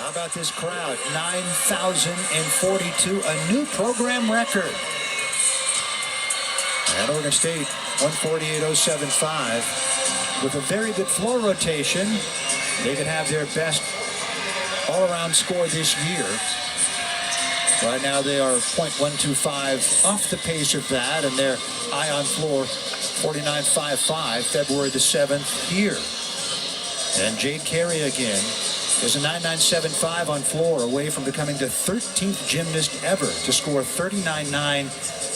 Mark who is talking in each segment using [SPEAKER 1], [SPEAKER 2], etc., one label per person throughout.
[SPEAKER 1] How about this crowd? 9,042, a new program record. And Oregon State, 148.075. With a very good floor rotation, they could have their best all-around score this year. Right now they are .125 off the pace of that, and their eye on floor 49.55, February the 7th here. And Jade Carey again is a 9.975 on floor, away from becoming the 13th gymnast ever to score 39.9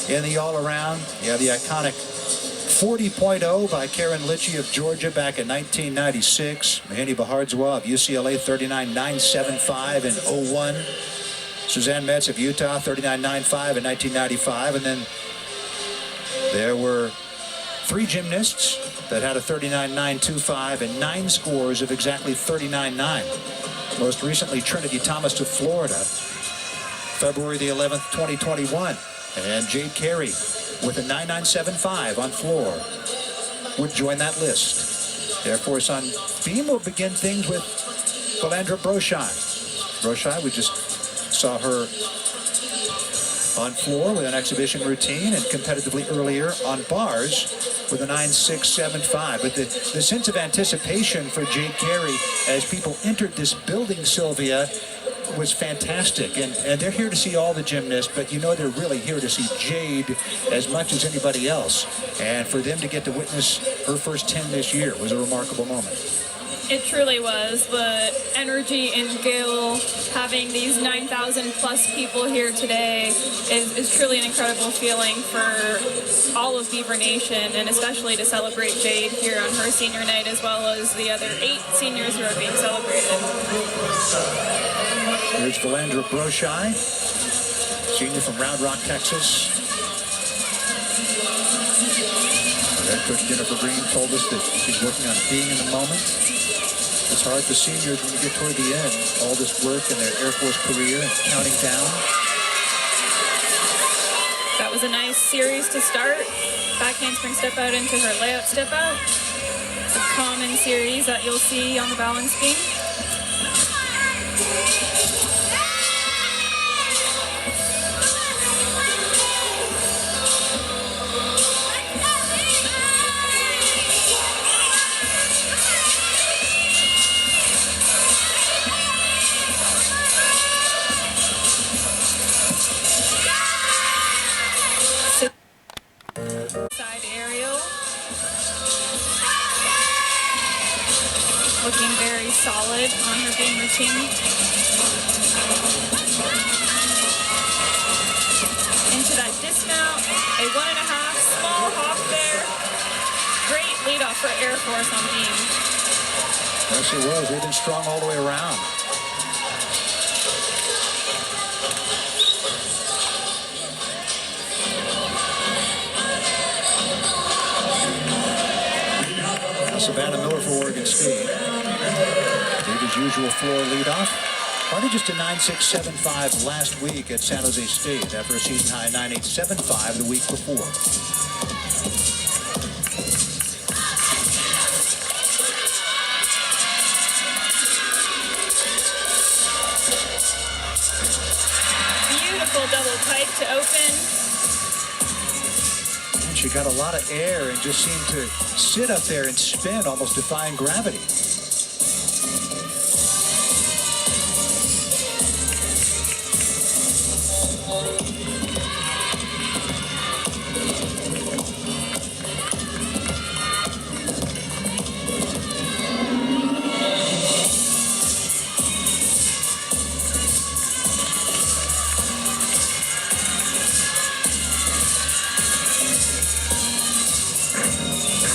[SPEAKER 1] in the all-around. Yeah, the iconic 40.0 by Karen Litchie of Georgia back in 1996. Mahani Bahardzwa of UCLA, 39.975 in 01. Suzanne Metz of Utah, 39.95 in 1995. And then there were 3 gymnasts that had a 39.925 and 9 scores of exactly 39.9. Most recently, Trinity Thomas of Florida, February the 11th, 2021. And Jade Carey with a 9.975 on floor would join that list. Air Force on beam will begin things with Valandra Broshai. Broshai, we just saw her on floor with an exhibition routine, and competitively earlier on bars with a 9.675. But the sense of anticipation for Jade Carey as people entered this building, Sylvia, was fantastic. And they're here to see all the gymnasts, but you know they're really here to see Jade as much as anybody else. And for them to get to witness her first 10 this year was a remarkable moment.
[SPEAKER 2] It truly was. The energy in Gill, having these 9,000 plus people here today is truly an incredible feeling for all of Beaver Nation, and especially to celebrate Jade here on her senior night, as well as the other 8 seniors who are being celebrated.
[SPEAKER 1] Here's Valandra Broshai, senior from Round Rock, Texas. Head coach Jennifer Green told us that she's working on being in the moment. It's hard for seniors when you get toward the end, all this work in their Air Force career and counting down.
[SPEAKER 2] That was a nice series to start. Back handspring step out into her layout step out. A common series that you'll see on the balance beam. Side aerial. Looking very solid on her beam routine. Into that dismount, a 1.5, small hop there. Great lead off for Air Force on beam.
[SPEAKER 1] Yes, it was. They've been strong all the way around. Savannah Miller for Oregon State. Did his usual floor leadoff. Already just a 9.675 last week at San Jose State after a season high 9.875 the week before.
[SPEAKER 2] Beautiful double pike to open.
[SPEAKER 1] She got a lot of air and just seemed to sit up there and spin, almost defying gravity.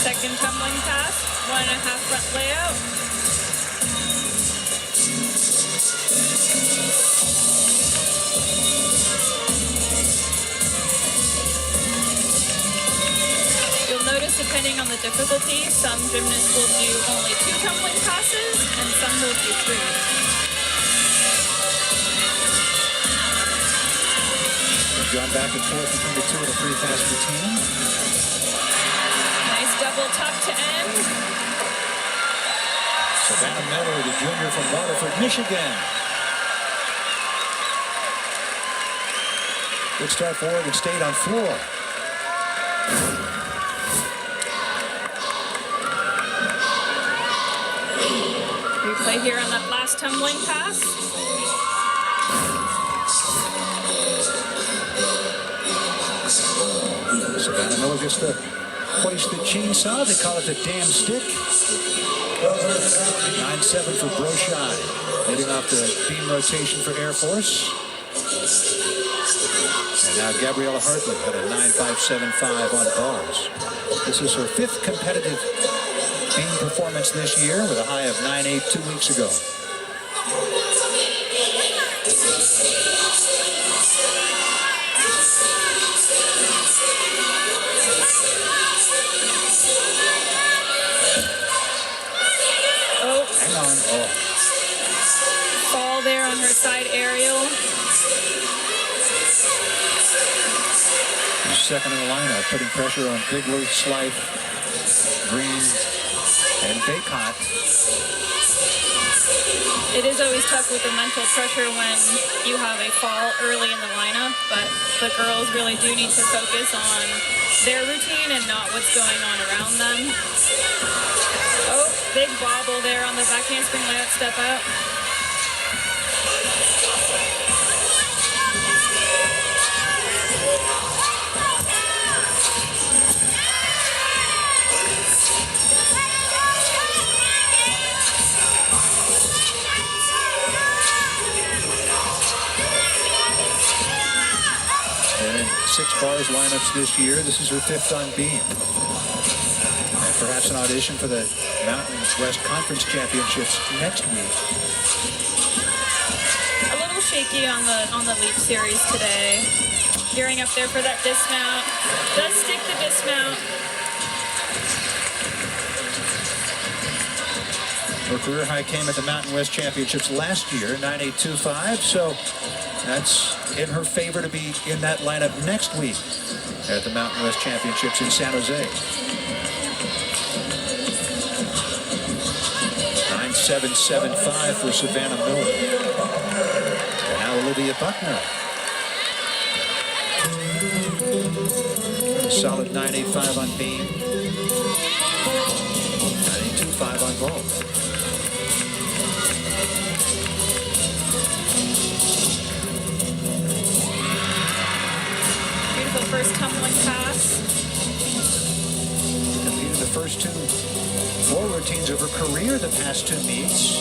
[SPEAKER 2] Second tumbling pass, 1.5 front layout. You'll notice, depending on the difficulty, some gymnasts will do only 2 tumbling passes and some will do 3.
[SPEAKER 1] We've gone back and forth between the 2 and a 3 pass routine.
[SPEAKER 2] Double tuck to end.
[SPEAKER 1] Savannah Miller, the junior from Waterford, Michigan. Good start for Oregon State on floor.
[SPEAKER 2] Replay here on that last tumbling pass.
[SPEAKER 1] Savannah Miller gets to hoist the chainsaw. They call it the damn stick. 9-7 for Broshai. Leading off the beam rotation for Air Force. And now Gabriella Hartley at a 9.575 on bars. This is her 5th competitive beam performance this year with a high of 9.8 2 weeks ago. Hang on. Oh.
[SPEAKER 2] Fall there on her side aerial.
[SPEAKER 1] Second in the lineup, putting pressure on Bigler, Slife, Green, and Baycott.
[SPEAKER 2] It is always tough with the mental pressure when you have a fall early in the lineup, but the girls really do need to focus on their routine and not what's going on around them. Oh, big wobble there on the back handspring layout step up.
[SPEAKER 1] And in 6 bars lineups this year, this is her 5th on beam. And perhaps an audition for the Mountain West Conference Championships next week.
[SPEAKER 2] A little shaky on the leap series today. Gearing up there for that dismount. Does stick the dismount.
[SPEAKER 1] Her career high came at the Mountain West Championships last year, 9.825. So that's in her favor to be in that lineup next week at the Mountain West Championships in San Jose. 9.775 for Savannah Miller. And now Olivia Buckner. A solid 9.85 on beam. 9.825 on vault.
[SPEAKER 2] Beautiful first tumbling pass.
[SPEAKER 1] Completed the first 2 floor routines of her career the past 2 meets.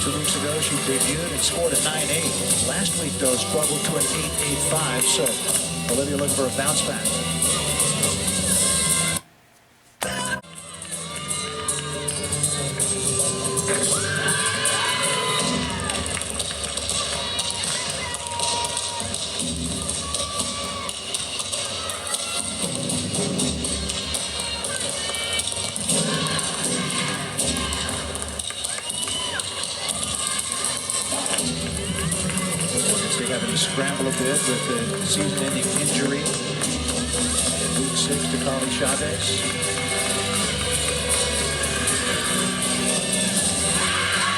[SPEAKER 1] 2 weeks ago, she debuted and scored a 9.8. Last week, though, struggled to an 8.85. So Olivia looking for a bounce back. Having to scramble a bit with the season-ending injury in week 6 to Carly Chavez.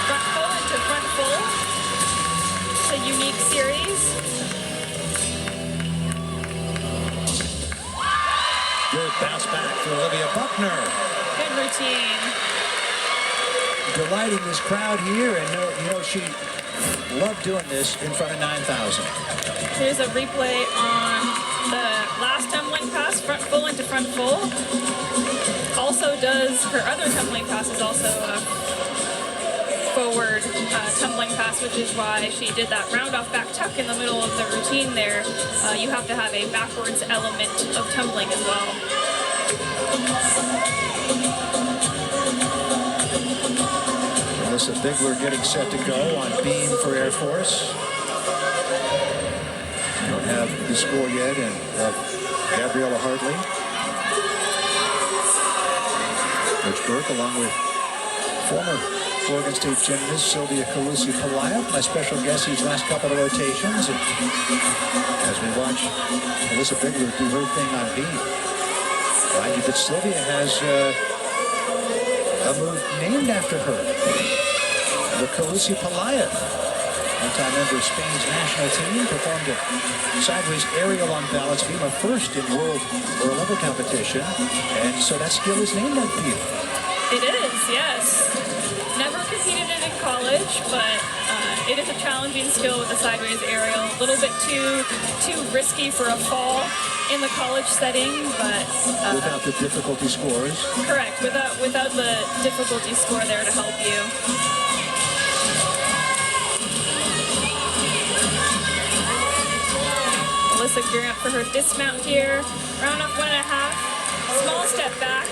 [SPEAKER 2] Front full into front full. It's a unique series.
[SPEAKER 1] Good bounce back for Olivia Buckner.
[SPEAKER 2] Good routine.
[SPEAKER 1] Delighting this crowd here, and she loved doing this in front of 9,000.
[SPEAKER 2] Here's a replay on the last tumbling pass, front full into front full. Also does, her other tumbling pass is also a forward tumbling pass, which is why she did that round off back tuck in the middle of the routine there. You have to have a backwards element of tumbling as well.
[SPEAKER 1] Melissa Bigler getting set to go on beam for Air Force. Don't have the score yet, and Gabriella Hartley. Coach Burke, along with former Oregon State gymnast Sylvia Calusi-Pelayo, my special guest these last couple of rotations. And as we watch Melissa Bigler do her thing on beam, mind you that Sylvia has a move named after her. The Calusi-Pelayo. one-time member of Spain's national team, performed a sideways aerial on balance beam, a first in world level competition, and so that skill is named on field.
[SPEAKER 2] It is, yes. Never competed in college, but it is a challenging skill with the sideways aerial. A little bit too risky for a fall in the college setting, but
[SPEAKER 1] without the difficulty scores.
[SPEAKER 2] Correct, without the difficulty score there to help you. Alyssa gearing up for her dismount here. Round off 1.5. Small step back.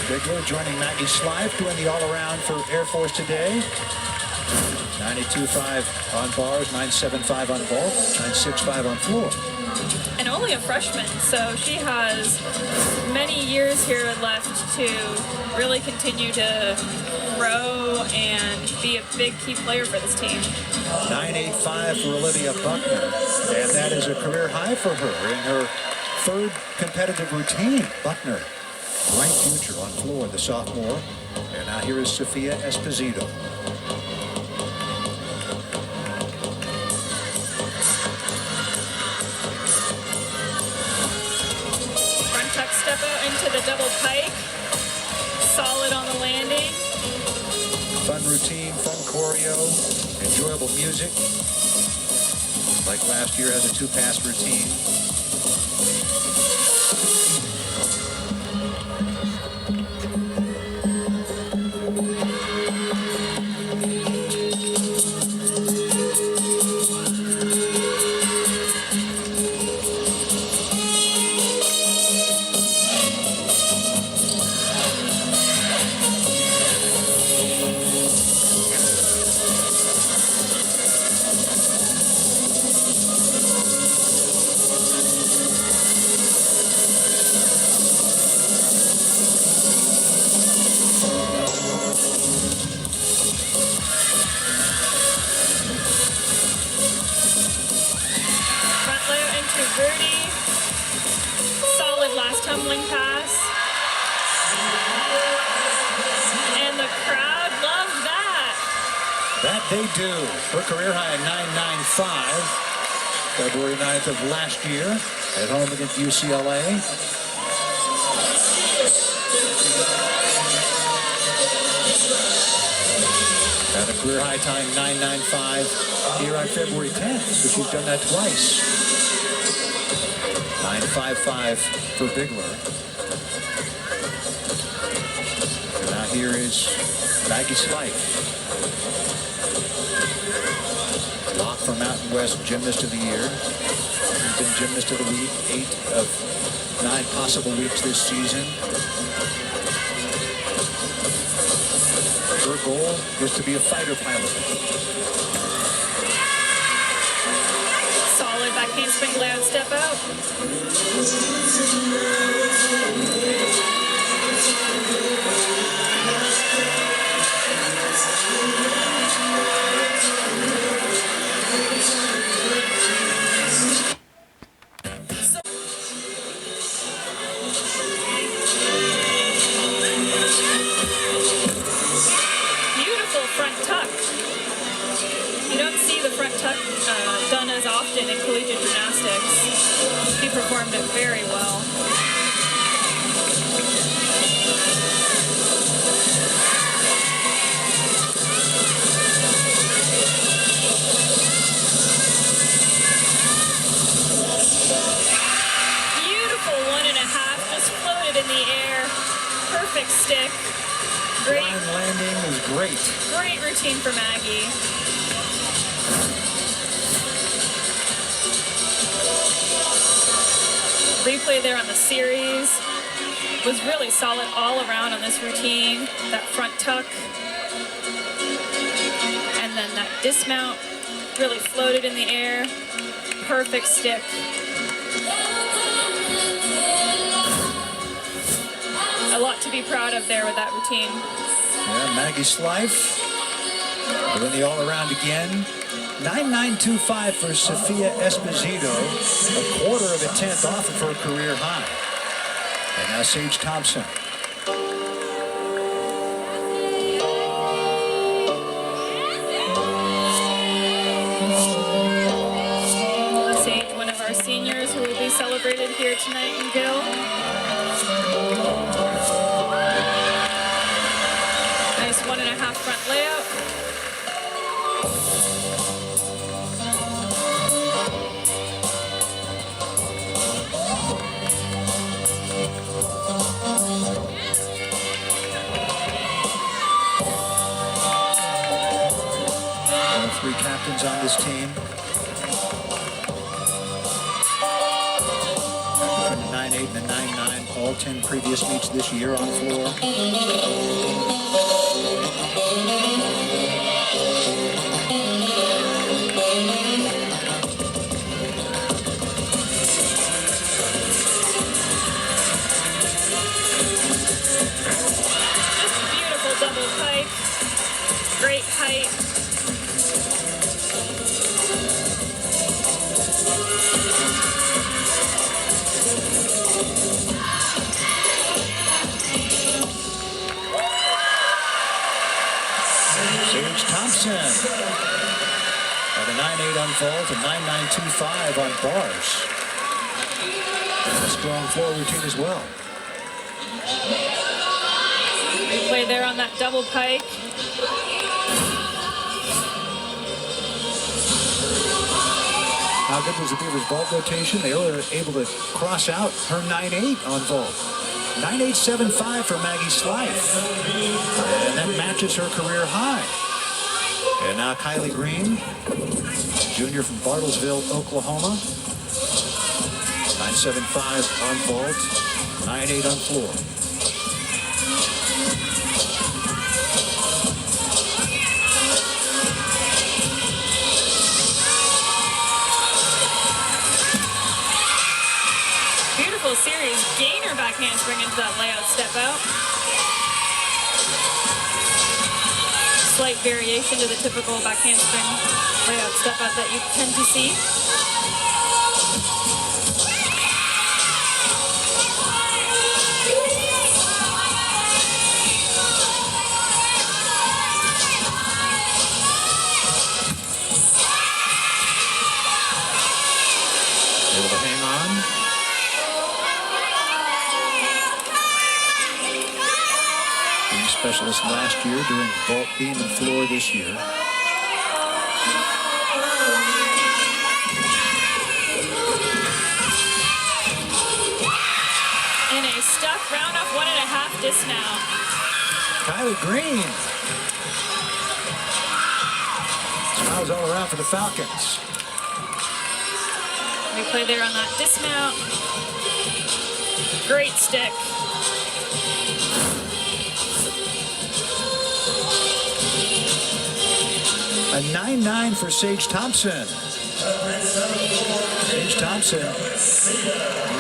[SPEAKER 1] Bigler joining Maggie Slive doing the all-around for Air Force today. 92.5 on bars, 9.75 on vault, 9.65 on floor.
[SPEAKER 2] And only a freshman, so she has many years here left to really continue to grow and be a big key player for this team.
[SPEAKER 1] 9.85 for Olivia Buckner, and that is a career high for her in her third competitive routine. Buckner, bright future on floor, the sophomore. And now here is Sophia Esposito.
[SPEAKER 2] Front tuck step out into the double pike. Solid on the landing.
[SPEAKER 1] Fun routine, fun choreo, enjoyable music. Like last year, has a 2-pass routine.
[SPEAKER 2] Tumbling pass. And the crowd loved that.
[SPEAKER 1] That they do. Her career high at 9.95. February 9th of last year at home against UCLA. At a career high time 9.95 here on February 10th. So she's done that twice. 9.55 for Bigler. And now here is Maggie Slife. Lock for Mountain West Gymnast of the Year. She's been Gymnast of the Week 8 of 9 possible weeks this season. Her goal is to be a fighter pilot.
[SPEAKER 2] Solid back handspring layout step out. Beautiful front tuck. You don't see the front tuck done as often in collegiate gymnastics. She performed it very well. Beautiful 1.5, just floated in the air. Perfect stick. Great.
[SPEAKER 1] Line landing was great.
[SPEAKER 2] Great routine for Maggie. Replay there on the series. Was really solid all around on this routine. That front tuck. And then that dismount really floated in the air. Perfect stick. A lot to be proud of there with that routine.
[SPEAKER 1] Yeah, Maggie Slife doing the all-around again. 9.925 for Sophia Esposito, a quarter of a tenth off of her career high. And now Sage Thompson.
[SPEAKER 2] tonight in Gill. Nice 1.5 front layout.
[SPEAKER 1] Three captains on this team. From the 9-8 and the 9-9, all 10 previous meets this year on the floor.
[SPEAKER 2] Just beautiful double pipe. Great height.
[SPEAKER 1] Sage Thompson at a 9-8 on vault and 9-9-2-5 on bars. A strong floor routine as well.
[SPEAKER 2] Replay there on that double pike.
[SPEAKER 1] How good was the Beavers' vault rotation? They were able to cross out her 9-8 on vault. 9-8-7-5 for Maggie Slife. And that matches her career high. And now Kylie Green, junior from Bartlesville, Oklahoma. 9-7-5 on vault, 9-8 on floor.
[SPEAKER 2] Beautiful series. Gainer back handspring into that layout step out. Slight variation to the typical back handspring layout step out that you tend to see.
[SPEAKER 1] Able to hang on. Being specialist last year, doing vault, beam, and floor this year.
[SPEAKER 2] And a stuck round off 1.5 dismount.
[SPEAKER 1] Kylie Green. Smiles all around for the Falcons.
[SPEAKER 2] Replay there on that dismount. Great stick.
[SPEAKER 1] A 9-9 for Sage Thompson. Sage Thompson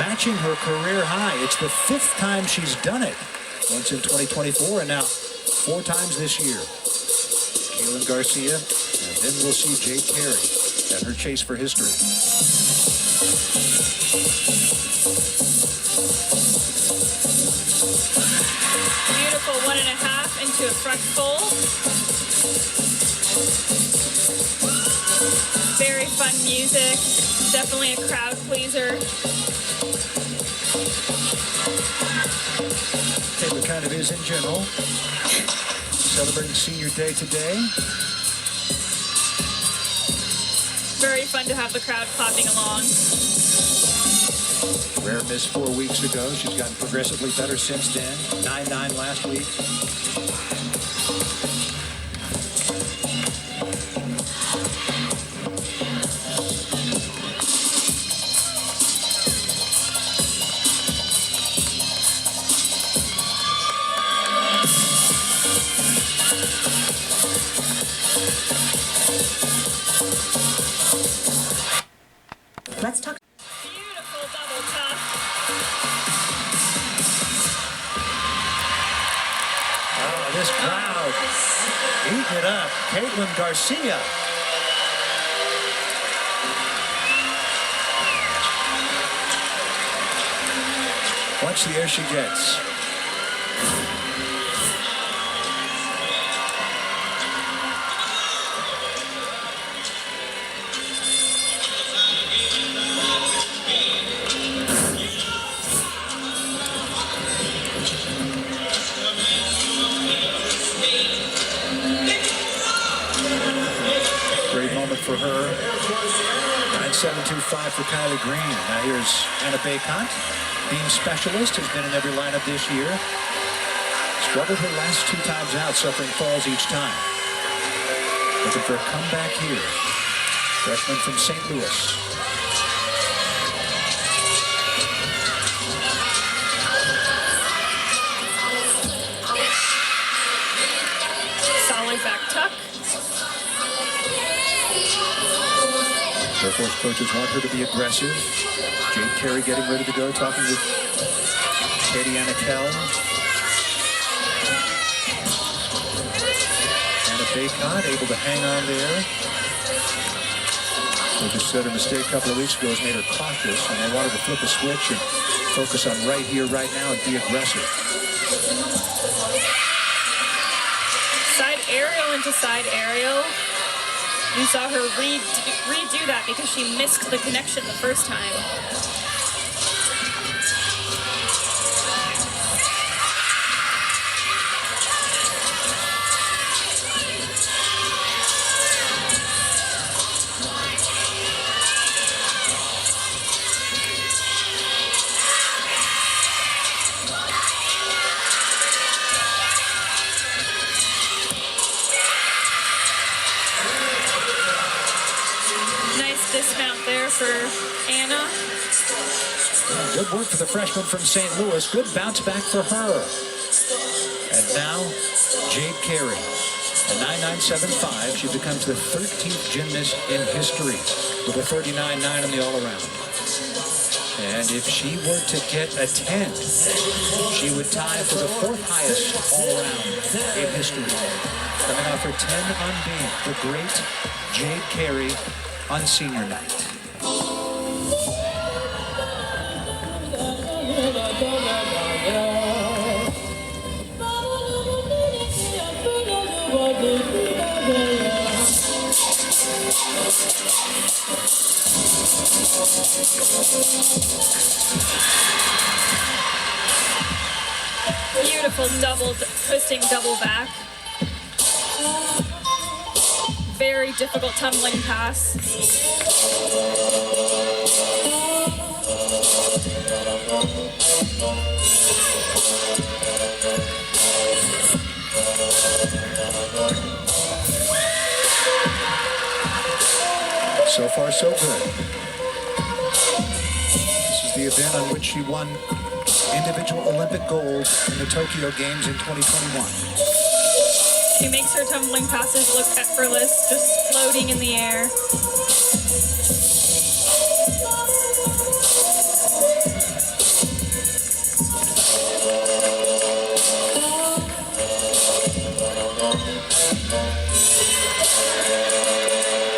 [SPEAKER 1] matching her career high. It's the 5th time she's done it. Once in 2024 and now 4 times this year. Kaylin Garcia, and then we'll see Jade Carey at her chase for history.
[SPEAKER 2] Beautiful 1.5 into a front fold. Very fun music. Definitely a crowd pleaser.
[SPEAKER 1] Taylor kind of is in general. Celebrating senior day today.
[SPEAKER 2] Very fun to have the crowd clapping along.
[SPEAKER 1] Rare missed 4 weeks ago. She's gotten progressively better since then. 9-9 last week.
[SPEAKER 3] Let's talk.
[SPEAKER 2] Beautiful double tuck.
[SPEAKER 1] Oh, this crowd eating it up. Caitlin Garcia. Watch the air she gets. scary moment for her. 9.725 for Kylie Green. Now here's Anna Bacot, beam specialist, has been in every lineup this year. Struggled her last 2 times out, suffering falls each time. Looking for a comeback here. Freshman from St. Louis.
[SPEAKER 2] Solid back tuck.
[SPEAKER 1] Air Force coaches want her to be aggressive. Jade Carey getting ready to go, talking with Katie Anackel. Anna Bacot able to hang on there. Coaches said a mistake a couple of weeks ago has made her cautious, and they wanted to flip a switch and focus on right here, right now, and be aggressive.
[SPEAKER 2] Side aerial into side aerial. You saw her redo that because she missed the connection the first time. Dismount there for Anna.
[SPEAKER 1] Good work for the freshman from St. Louis. Good bounce back for her. And now, Jade Carey. At 9.975, she becomes the 13th gymnast in history with a 39.9 in the all-around. And if she were to get a 10, she would tie for the 4th highest all-around in history. Coming off her 10 on beam, the great Jade Carey on senior night.
[SPEAKER 2] Beautiful twisting double back. Very difficult tumbling pass.
[SPEAKER 1] So far, so good. This is the event on which she won individual Olympic gold in the Tokyo Games in 2021.
[SPEAKER 2] She makes her tumbling passes look effortless, just floating in the air.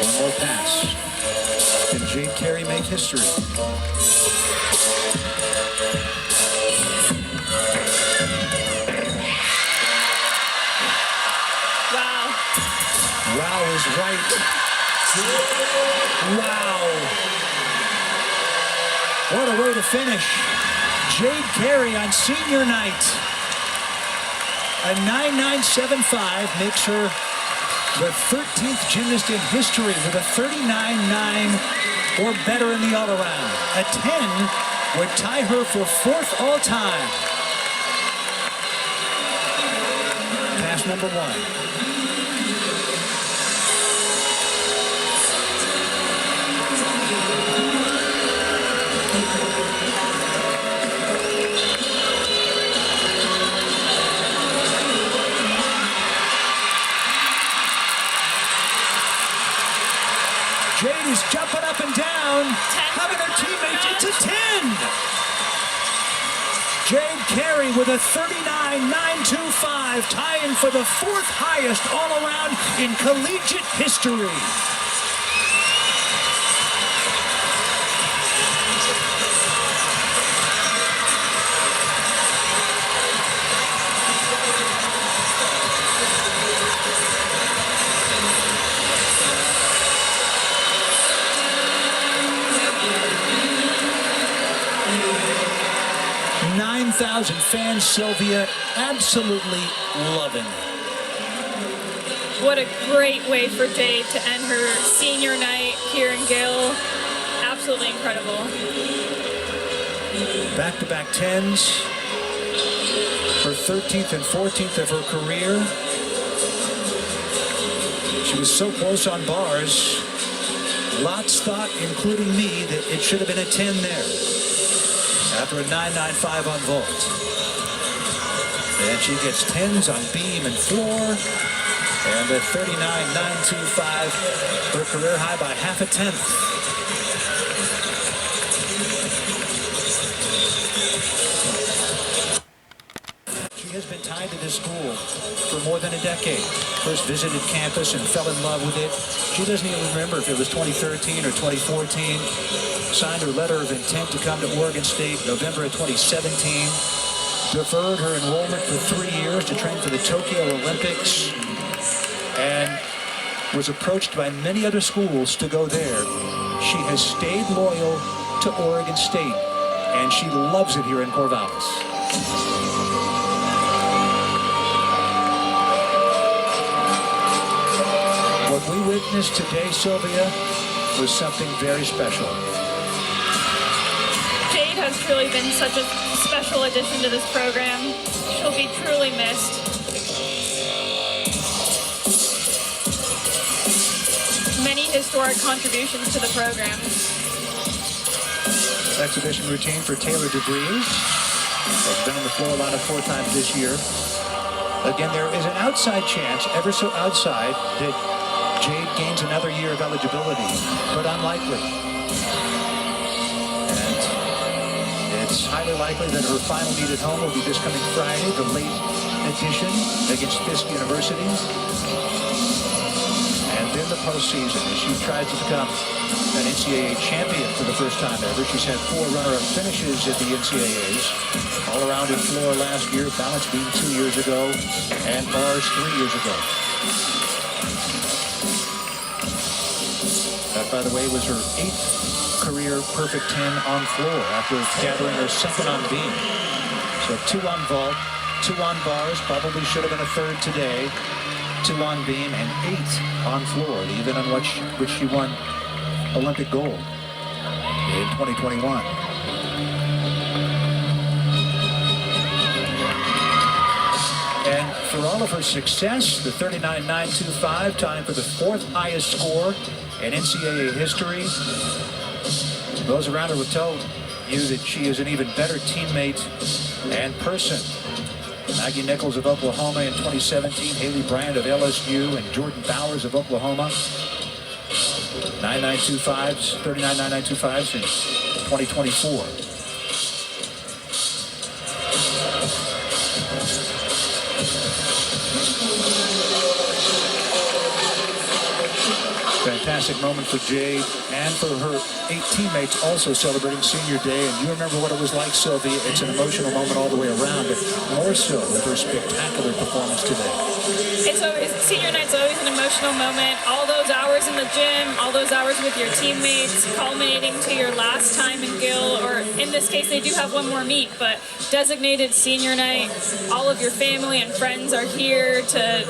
[SPEAKER 1] One more pass. Can Jade Carey make history? Wow is right. Wow. What a way to finish. Jade Carey on senior night. A 9.975 makes her the 13th gymnast in history with a 39.9 or better in the all-around. A 10 would tie her for 4th all-time. Pass number 1. Jade is jumping up and down, having her teammates. It's a 10. Jade Carey with a 39.925, tying for the 4th highest all-around in collegiate history. Fans, Sylvia, absolutely loving it.
[SPEAKER 2] what a great way for Jade to end her senior night here in Gill. Absolutely incredible.
[SPEAKER 1] Back-to-back 10s. Her 13th and 14th of her career. She was so close on bars. Lots thought, including me, that it should have been a 10 there. After a 9.95 on vault. And she gets 10s on beam and floor. And a 39.925, her career high by half a tenth. She has been tied to this school for more than a decade. First visited campus and fell in love with it. She doesn't even remember if it was 2013 or 2014. Signed her letter of intent to come to Oregon State November of 2017. Deferred her enrollment for 3 years to train for the Tokyo Olympics. And was approached by many other schools to go there. She has stayed loyal to Oregon State, and she loves it here in Corvallis. What we witnessed today, Sylvia, was something very special.
[SPEAKER 2] Jade has truly been such a special addition to this program. She'll be truly missed. Many historic contributions to the program.
[SPEAKER 1] Exhibition routine for Taylor DeVries. Has been on the floor a lot of 4 times this year. Again, there is an outside chance, ever so outside, that Jade gains another year of eligibility, but unlikely. And it's highly likely that her final meet at home will be this coming Friday, the late edition against Fisk University. And then the postseason as she tries to become an NCAA champion for the first time ever. She's had 4 runner-up finishes at the NCAAs. All around in floor last year, balance beam 2 years ago, and bars 3 years ago. That, by the way, was her 8th career perfect 10 on floor after gathering her 2nd on beam. So 2 on vault, 2 on bars, probably should have been a 3rd today. 2 on beam and 8 on floor, the event on which she won Olympic gold in 2021. And for all of her success, the 39.925, tying for the 4th highest score in NCAA history. Those around her will tell you that she is an even better teammate and person. Maggie Nichols of Oklahoma in 2017, Haley Bryant of LSU, and Jordan Bowers of Oklahoma. 9.925s, 39.925s in 2024. Fantastic moment for Jade and for her 8 teammates also celebrating senior day. And you remember what it was like, Sylvia. It's an emotional moment all the way around, but more so with her spectacular performance today.
[SPEAKER 2] Senior night's always an emotional moment. All those hours in the gym, all those hours with your teammates, culminating to your last time in Gill, or in this case, they do have one more meet, but designated senior night. All of your family and friends are here to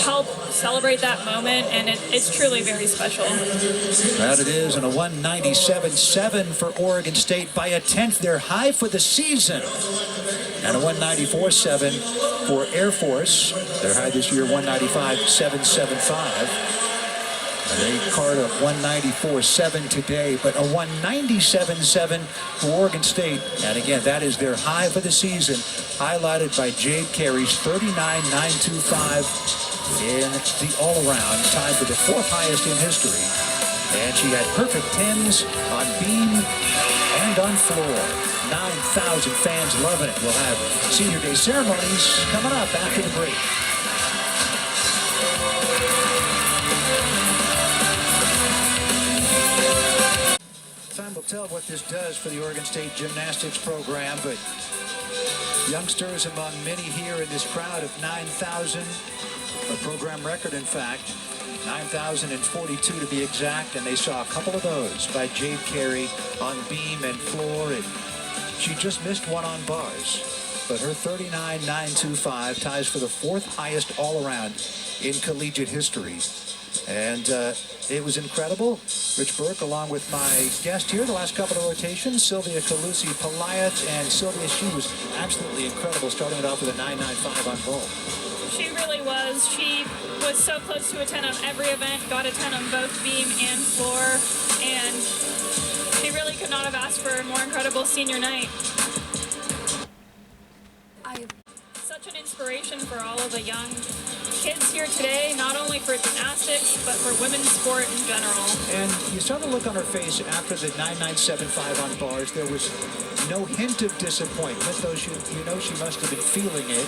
[SPEAKER 2] help celebrate that moment, and it's truly very special.
[SPEAKER 1] That it is, and a 197.7 for Oregon State by a 10th. Their high for the season. And a 194.7 for Air Force. Their high this year, 195.775. And they card a 194.7 today, but a 197.7 for Oregon State. And again, that is their high for the season, highlighted by Jade Carey's 39.925 in the all-around, tied for the 4th highest in history. And she had perfect 10s on beam and on floor. 9,000 fans loving it. We'll have senior day ceremonies coming up after the break. Time will tell what this does for the Oregon State Gymnastics program, but youngsters among many here in this crowd of 9,000, a program record, in fact, 9,042 to be exact, and they saw a couple of those by Jade Carey on beam and floor, and she just missed one on bars. but her 39.925 ties for the 4th highest all-around in collegiate history. And it was incredible. Rich Burke, along with my guest here, the last couple of rotations, Sylvia Kalusi-Palayath. And Sylvia, she was absolutely incredible, starting it off with a 9.95 on vault.
[SPEAKER 2] She really was. She was so close to a 10 on every event, got a 10 on both beam and floor, and she really could not have asked for a more incredible senior night. Such an inspiration for all of the young kids here today, not only for gymnastics, but for women's sport in general.
[SPEAKER 1] And you saw the look on her face after the 9.975 on bars. There was no hint of disappointment, though you know she must have been feeling it.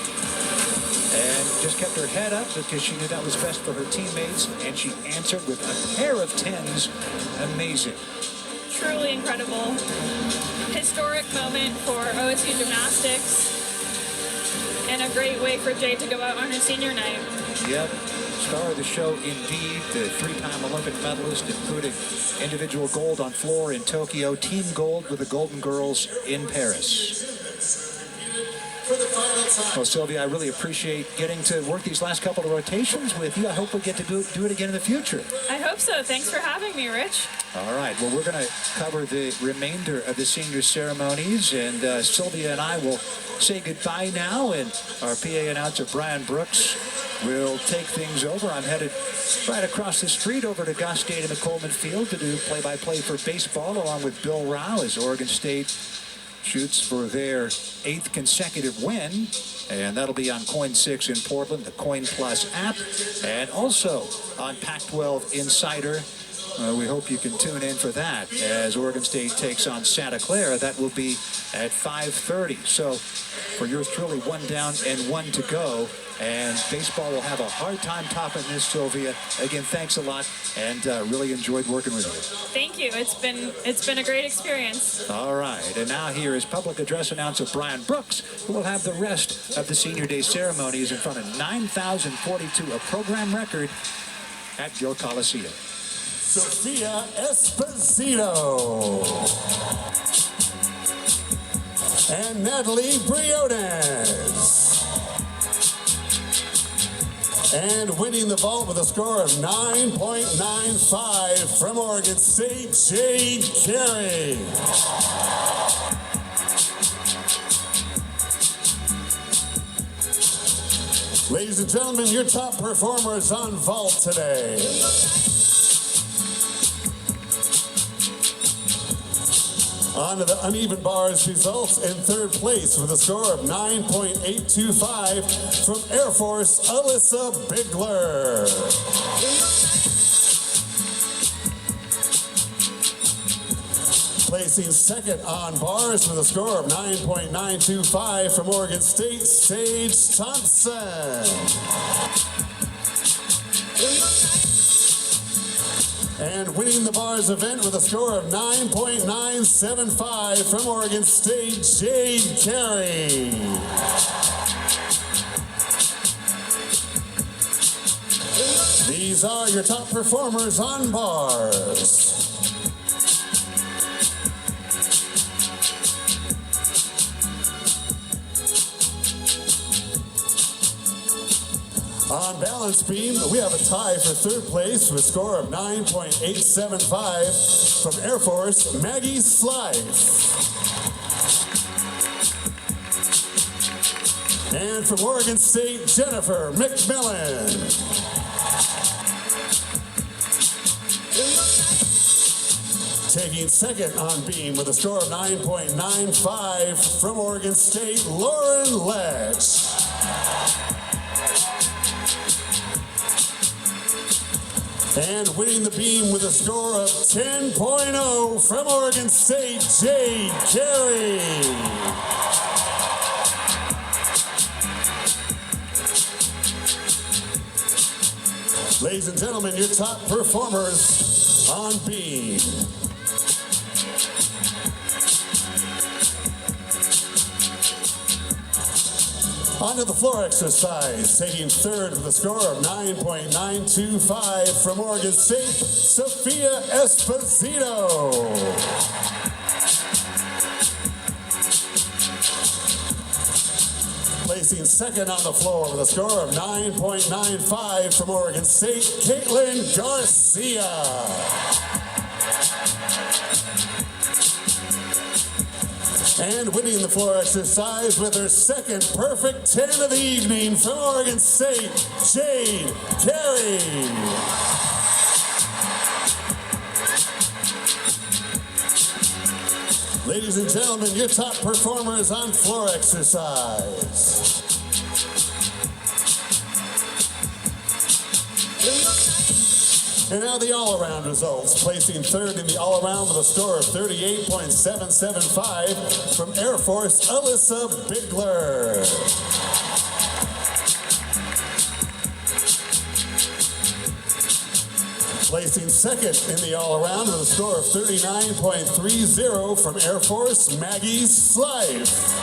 [SPEAKER 1] And just kept her head up because she knew that was best for her teammates. And she answered with a pair of 10s. Amazing.
[SPEAKER 2] Truly incredible. Historic moment for OSU Gymnastics. And a great way for Jade to go out on her senior night.
[SPEAKER 1] Yep. Star of the show indeed. The 3-time Olympic medalist, including individual gold on floor in Tokyo, team gold with the Golden Girls in Paris. Well, Sylvia, I really appreciate getting to work these last couple of rotations with you. I hope we get to do it again in the future.
[SPEAKER 2] I hope so. Thanks for having me, Rich.
[SPEAKER 1] All right. Well, we're going to cover the remainder of the senior ceremonies, and Sylvia and I will say goodbye now, and our PA announcer, Brian Brooks, will take things over. I'm headed right across the street over to Goss Stadium at Coleman Field to do play-by-play for baseball, along with Bill Rao as Oregon State shoots for their 8th consecutive win, and that'll be on Coin 6 in Portland, the Coin Plus app, and also on Pac-12 Insider. We hope you can tune in for that as Oregon State takes on Santa Clara. That will be at 5:30. So for yours truly, 1 down and 1 to go. And baseball will have a hard time topping this, Sylvia. Again, thanks a lot, and really enjoyed working with you.
[SPEAKER 2] Thank you. It's been a great experience.
[SPEAKER 1] All right, and now here is public address announcer Brian Brooks, who will have the rest of the Senior Day ceremonies in front of 9,042, a program record at Gill Coliseum.
[SPEAKER 4] Sophia Esposito and Natalie Briones. And winning the vault with a score of 9.95 from Oregon State, Jade Carey. Ladies and gentlemen, your top performers on vault today. On to the uneven bars results in 3rd place with a score of 9.825 from Air Force Alyssa Bigler. Placing 2nd on bars with a score of 9.925 from Oregon State, Sage Thompson. And winning the bars event with a score of 9.975 from Oregon State, Jade Carey. These are your top performers on bars. On balance beam, we have a tie for 3rd place with a score of 9.875 from Air Force, Maggie Slife. And from Oregon State, Jennifer McMillan. Taking 2nd on beam with a score of 9.95 from Oregon State, Lauren Letch. And winning the beam with a score of 10.0 from Oregon State, Jade Carey. Ladies and gentlemen, your top performers on beam. On to the floor exercise, taking 3rd with a score of 9.925 from Oregon State, Sophia Esposito. Placing second on the floor with a score of 9.95 from Oregon State, Caitlin Garcia. And winning the floor exercise with her second perfect 10 of the evening from Oregon State, Jade Carey. Ladies and gentlemen, your top performers on floor exercise. And now the all-around results. Placing third in the all-around with a score of 38.775 from Air Force, Alyssa Bigler. Placing second in the all-around with a score of 39.30 from Air Force, Maggie Slife.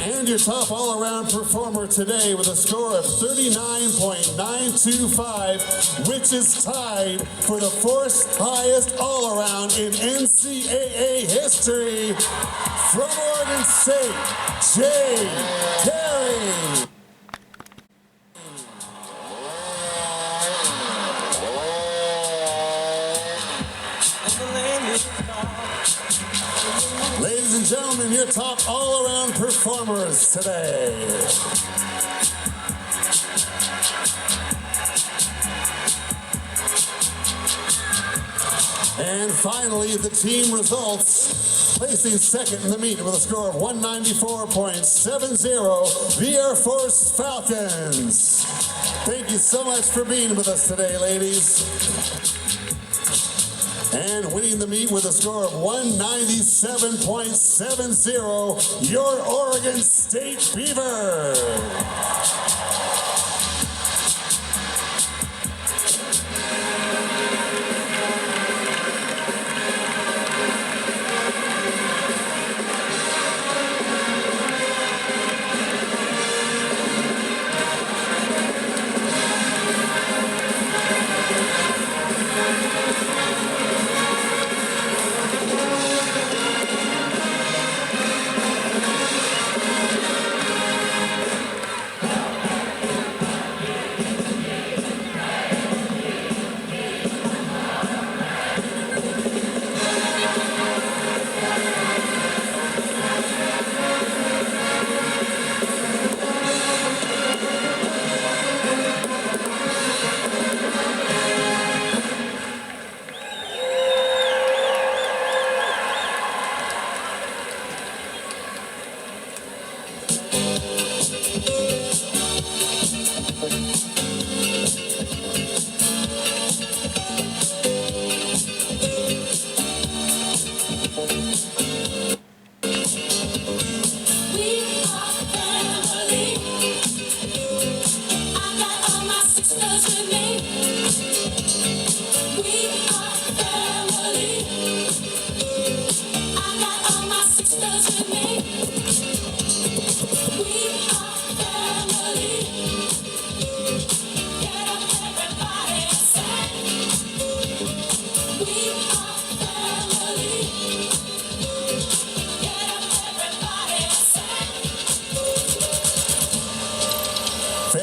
[SPEAKER 4] And your top all-around performer today with a score of 39.925, which is tied for the fourth highest all-around in NCAA history from Oregon State, Jade Carey. Ladies and gentlemen, your top all-around performers today. And finally, the team results. Placing second in the meet with a score of 194.70, the Air Force Falcons. Thank you so much for being with us today, ladies. And winning the meet with a score of 197.70, your Oregon State Beaver.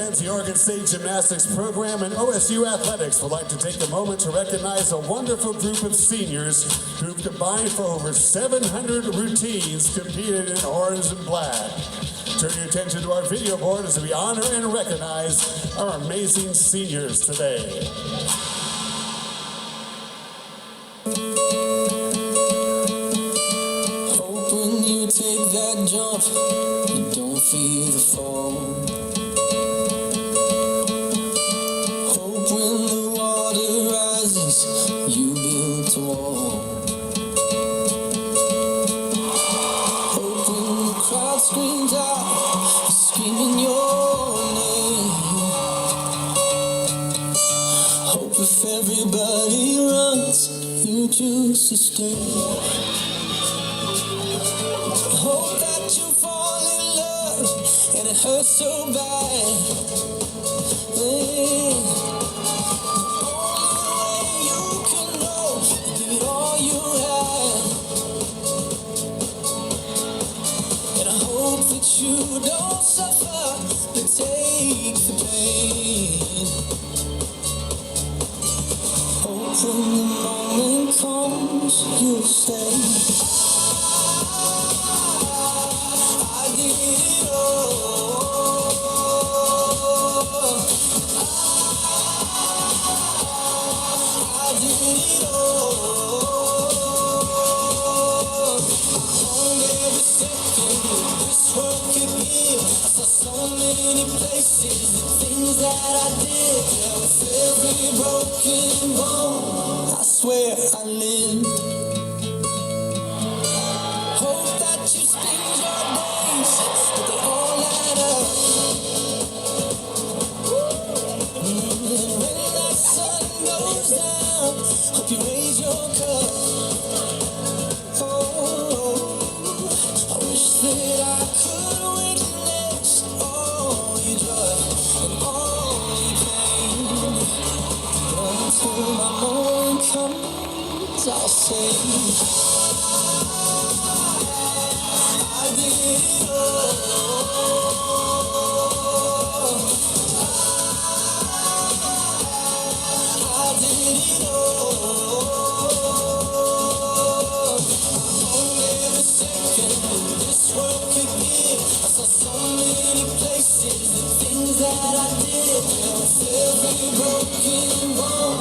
[SPEAKER 4] The Oregon State Gymnastics program and OSU Athletics would like to take a moment to recognize a wonderful group of seniors who've combined for over 700 routines competed in orange and black. Turn your attention to our video board as we honor and recognize our amazing seniors today.
[SPEAKER 5] Hope when you take that jump, you don't feel the fall. You built a wall. Hope when the crowd screams out, screaming your name. Hope if everybody runs, you choose to stay. Hope that you fall in love and it hurts so bad. Give it all you have. suffer, but take the pain. Hope when the moment comes, you'll say, I did it all. I did it all. On every second, this world could give. I saw so many places, the things that I did. With every broken bone, I swear I lived. Hope that you spend your days, but they all add up. And when that sun goes down, hope you raise your cup. Oh, I wish that I could witness all your joy and all your pain. But until my moment comes, I'll say, I did it all. I did it all. On every second this world could give, I saw so many places, the things that I did. With every broken bone,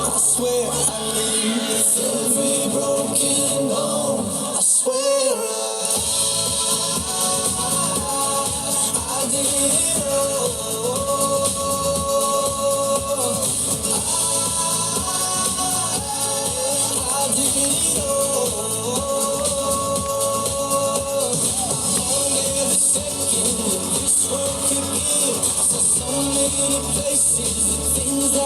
[SPEAKER 5] I swear I lived. With every broken bone, I swear I did it all. I did it all. On every second this world could give, I saw so many places, the things that I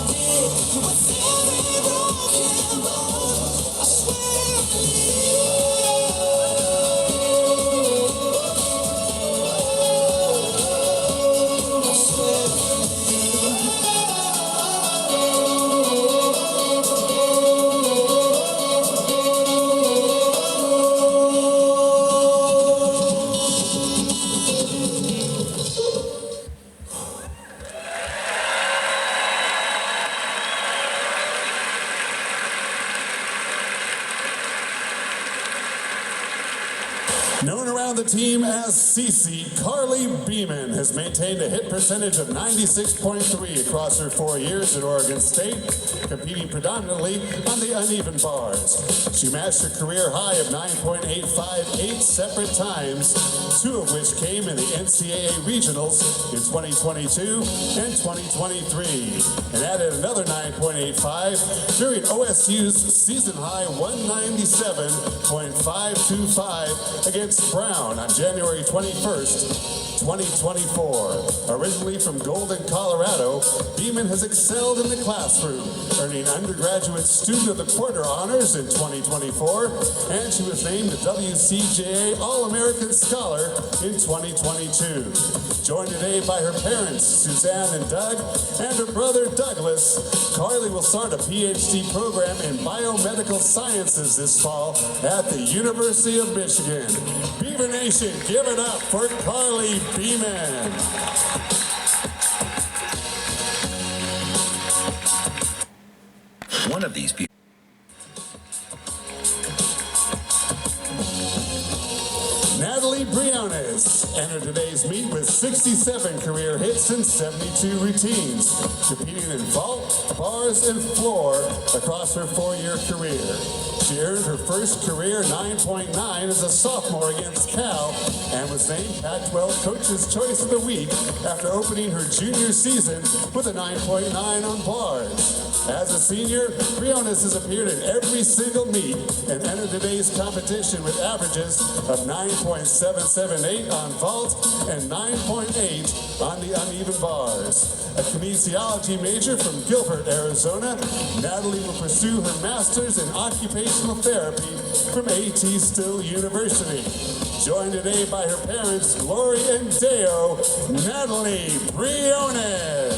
[SPEAKER 5] did. With every broken bone, I swear I lived. I swear I
[SPEAKER 4] Known around the team as Cece, Carly Beeman has maintained a hit percentage of 96.3 across her 4 years at Oregon State, competing predominantly on the uneven bars. She matched her career high of 9.85 8 separate times, 2 of which came in the NCAA Regionals in 2022 and 2023, and added another 9.85 during OSU's season-high 197.525 against Brown on January 21st, 2024. Originally from Golden, Colorado, Beeman has excelled in the classroom, earning undergraduate Student of the Quarter honors in 2024, and she was named a WCJA All-American Scholar in 2022. Joined today by her parents, Suzanne and Doug, and her brother, Douglas, Carly will start a PhD program in biomedical sciences this fall at the University of Michigan. Beaver Nation, give it up for Carly Beeman.
[SPEAKER 6] One of these people.
[SPEAKER 4] Natalie Briones entered today's meet with 67 career hits and 72 routines, competing in vault, bars, and floor across her 4-year career. She earned her first career 9.9 as a sophomore against Cal and was named Pac-12 Coach's Choice of the Week after opening her junior season with a 9.9 on bars. As a senior, Briones has appeared in every single meet and entered today's competition with averages of 9.778 on vault and 9.8 on the uneven bars. A kinesiology major from Gilbert, Arizona, Natalie will pursue her master's in occupational therapy from A.T. Still University. Joined today by her parents, Lori and Deo, Natalie Briones.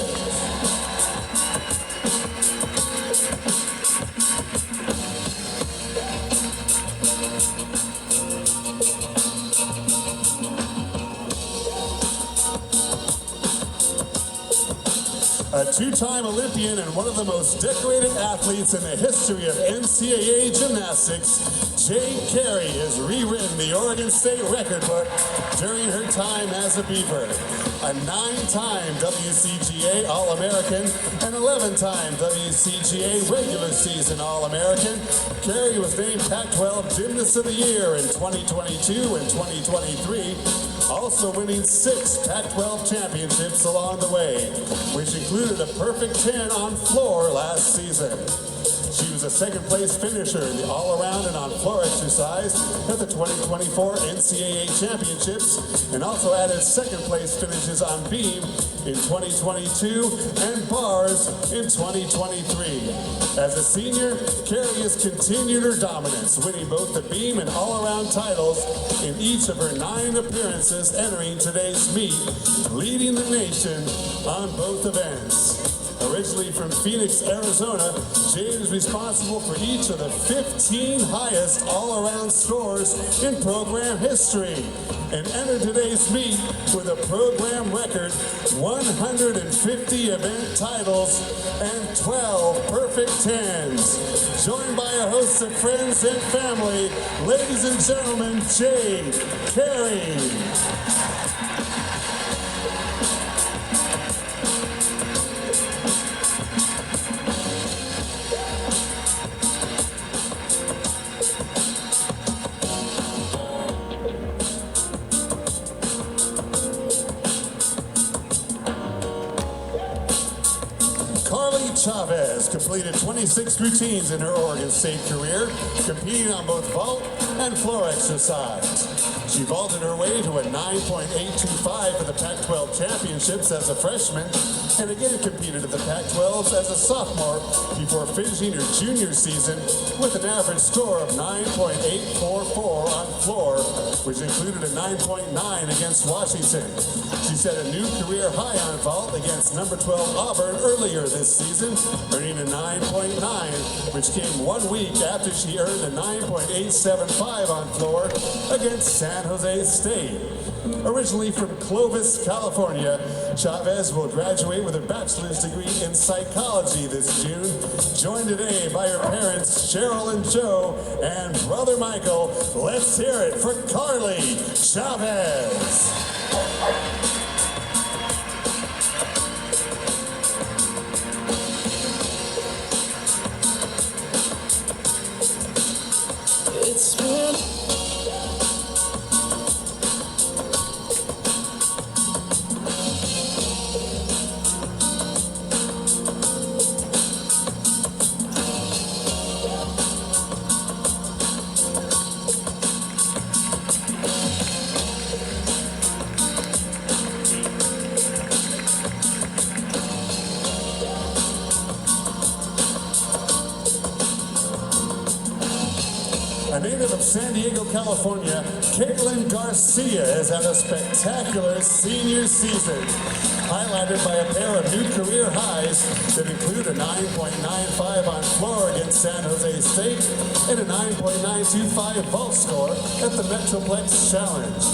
[SPEAKER 4] A two-time Olympian and one of the most decorated athletes in the history of NCAA gymnastics, Jade Carey has rewritten the Oregon State record book during her time as a Beaver. A 9-time WCGA All-American and 11-time WCGA regular season All-American, Carey was named Pac-12 Gymnast of the Year in 2022 and 2023, also winning 6 Pac-12 championships along the way, which included a perfect 10 on floor last season. She was a second-place finisher in the all-around and on-floor exercise at the 2024 NCAA Championships, and also added second-place finishes on beam in 2022 and bars in 2023. As a senior, Carey has continued her dominance, winning both the beam and all-around titles in each of her 9 appearances entering today's meet, leading the nation on both events. Originally from Phoenix, Arizona, Jade is responsible for each of the 15 highest all-around scores in program history and entered today's meet with a program record 150 event titles and 12 perfect 10s. Joined by a host of friends and family, ladies and gentlemen, Jade Carey. Chavez completed 26 routines in her Oregon State career, competing on both vault and floor exercise. She vaulted her way to a 9.825 for the Pac-12 championships as a freshman, and again competed at the Pac-12s as a sophomore before finishing her junior season with an average score of 9.844 on floor, which included a 9.9 against Washington. She set a new career high on vault against number 12 Auburn earlier this season, earning a 9.9, which came 1 week after she earned a 9.875 on floor against San Jose State. Originally from Clovis, California, Chavez will graduate with a bachelor's degree in psychology this June. Joined today by her parents, Cheryl and Joe, and brother Michael. Let's hear it for Carly Chavez.
[SPEAKER 5] It's been
[SPEAKER 4] A native of San Diego, California, Caitlin Garcia has had a spectacular senior season, highlighted by a pair of new career highs that include a 9.95 on floor against San Jose State and a 9.925 vault score at the Metroplex Challenge.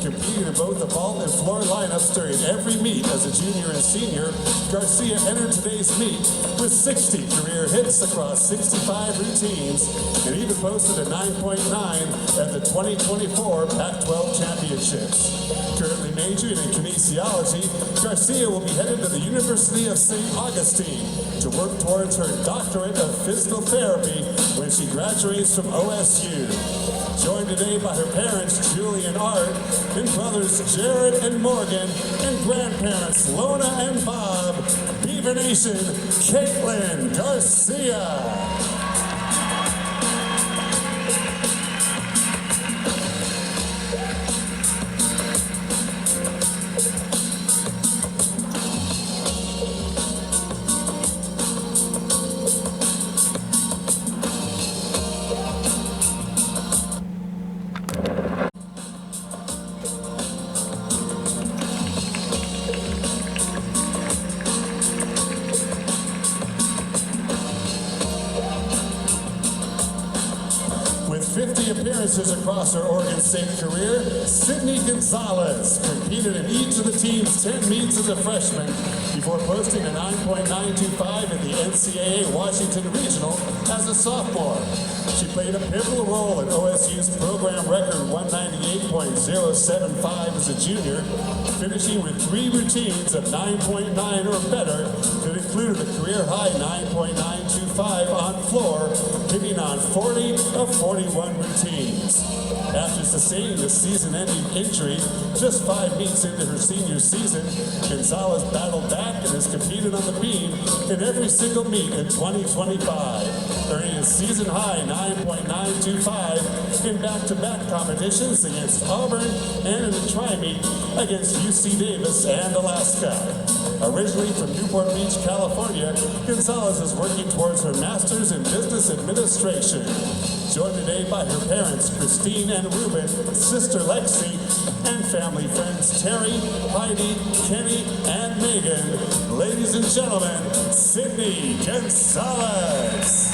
[SPEAKER 4] Competing in both the vault and floor lineups during every meet as a junior and senior, Garcia entered today's meet with 60 career hits across 65 routines and even posted a 9.9 at the 2024 Pac-12 Championships. Currently majoring in kinesiology, Garcia will be headed to the University of St. Augustine to work towards her doctorate of physical therapy when she graduates from OSU. Joined today by her parents, Julie and Art, and brothers Jared and Morgan, and grandparents Lona and Bob, Beaver Nation, Caitlin Garcia. With 50 appearances across her Oregon State career, Sydney Gonzalez competed in each of the team's 10 meets as a freshman before posting a 9.925 at the NCAA Washington Regional as a sophomore. She played a pivotal role in OSU's program record 198.075 as a junior, finishing with 3 routines of 9.9 or better that included a career-high 9.925 on floor, hitting on 40 of 41 routines. After sustaining a season-ending injury just 5 meets into her senior season, Gonzalez battled back and has competed on the beam in every single meet in 2025, earning a season-high 9.925 in back-to-back competitions against Auburn and in a tri-meet against UC Davis and Alaska. Originally from Newport Beach, California, Gonzalez is working towards her master's in business administration. Joined today by her parents, Christine and Ruben, sister Lexi, and family friends Terry, Heidi, Kenny, and Megan. Ladies and gentlemen, Sydney Gonzalez.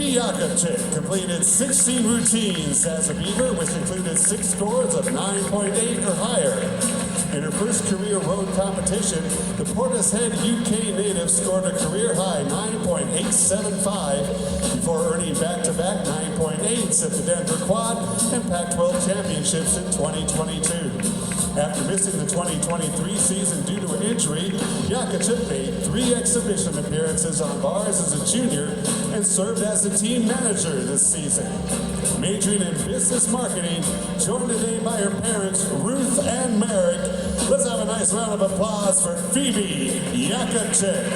[SPEAKER 4] Yakupchik completed 16 routines as a Beaver, which included 6 scores of 9.8 or higher. In her first career road competition, the Portishead, UK native scored a career-high 9.875 before earning back-to-back 9.8s at the Denver Quad and Pac-12 Championships in 2022. After missing the 2023 season due to an injury, Yakupchik made 3 exhibition appearances on bars as a junior and served as the team manager this season. Majoring in business marketing, joined today by her parents, Ruth and Merrick. Let's have a nice round of applause for Phoebe Yakupchik.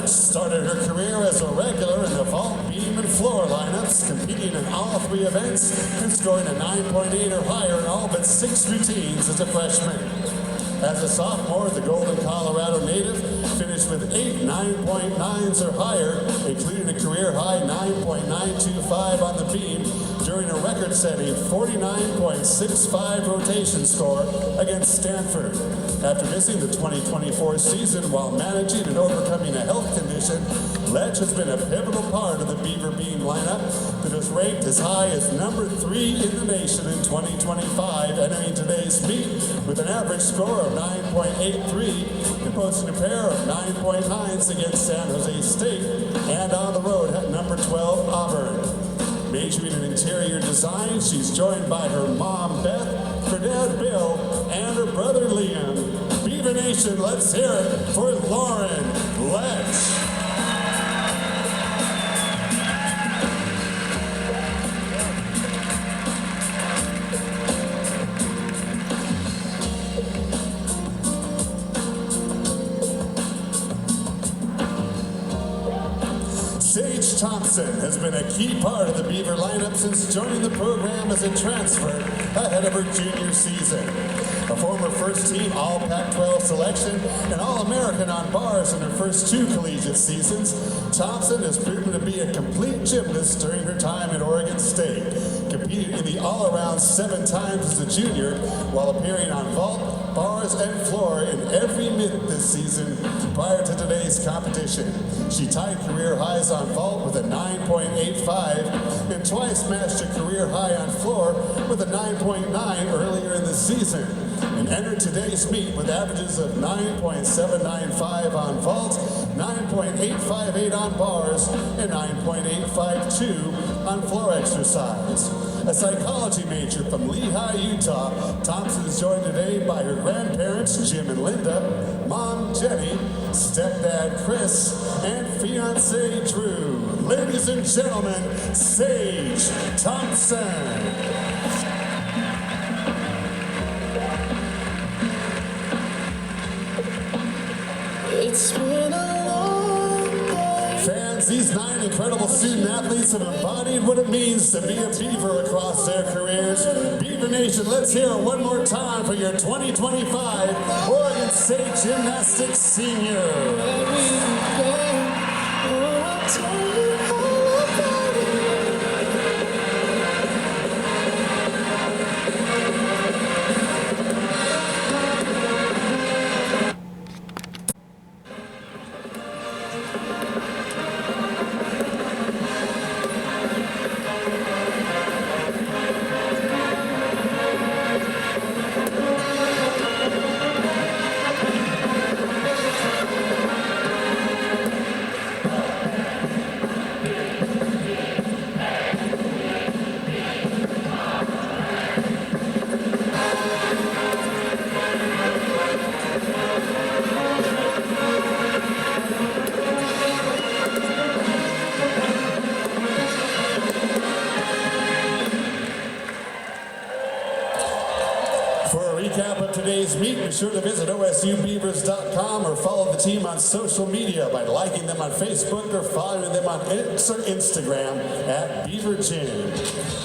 [SPEAKER 4] Started her career as a regular in the vault, beam, and floor lineups, competing in all 3 events and scoring a 9.8 or higher in all but 6 routines as a freshman. As a sophomore, the Golden, Colorado native finished with 8 9.9s or higher, including a career-high 9.925 on the beam during a record-setting 49.65 rotation score against Stanford. After missing the 2024 season while managing and overcoming a health condition, Letch has been a pivotal part of the Beaver Beam lineup that is ranked as high as number 3 in the nation in 2025, entering today's meet with an average score of 9.83 and posting a pair of 9.9s against San Jose State and on the road at number 12 Auburn. Majoring in interior design, she's joined by her mom, Beth, her dad, Bill, and her brother, Liam. Beaver Nation, let's hear it for Lauren Letch. Sage Thompson has been a key part of the Beaver lineup since joining the program as a transfer ahead of her junior season. A former first-team All-Pac-12 selection and All-American on bars in her first 2 collegiate seasons, Thompson has proven to be a complete gymnast during her time at Oregon State, competing in the all-around 7 times as a junior while appearing on vault, bars, and floor in every meet this season prior to today's competition. She tied career highs on vault with a 9.85 and twice matched a career high on floor with a 9.9 earlier in the season, and entered today's meet with averages of 9.795 on vault, 9.858 on bars, and 9.852 on floor exercise. A psychology major from Lehigh, Utah, Thompson is joined today by her grandparents, Jim and Linda, mom, Jenny, stepdad, Chris, and fiance, Drew. Ladies and gentlemen, Sage Thompson. Fans, these 9 incredible student athletes have embodied what it means to be a Beaver across their careers. Beaver Nation, let's hear it one more time for your 2025 Oregon State Gymnastics Senior. Today's meet, be sure to visit OSUBeavers.com or follow the team on social media by liking them on Facebook or following them on Instagram at Beaver Gym.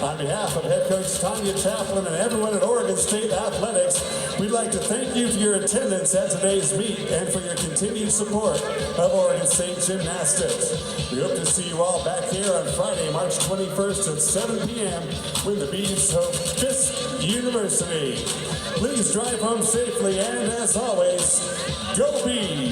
[SPEAKER 4] On behalf of head coach Tanya Chaplin and everyone at Oregon State Athletics, we'd like to thank you for your attendance at today's meet and for your continued support of Oregon State Gymnastics. We hope to see you all back here on Friday, March 21st at 7 p.m. when the Beavs host Fisk University. Please drive home safely, and as always, go Beavs!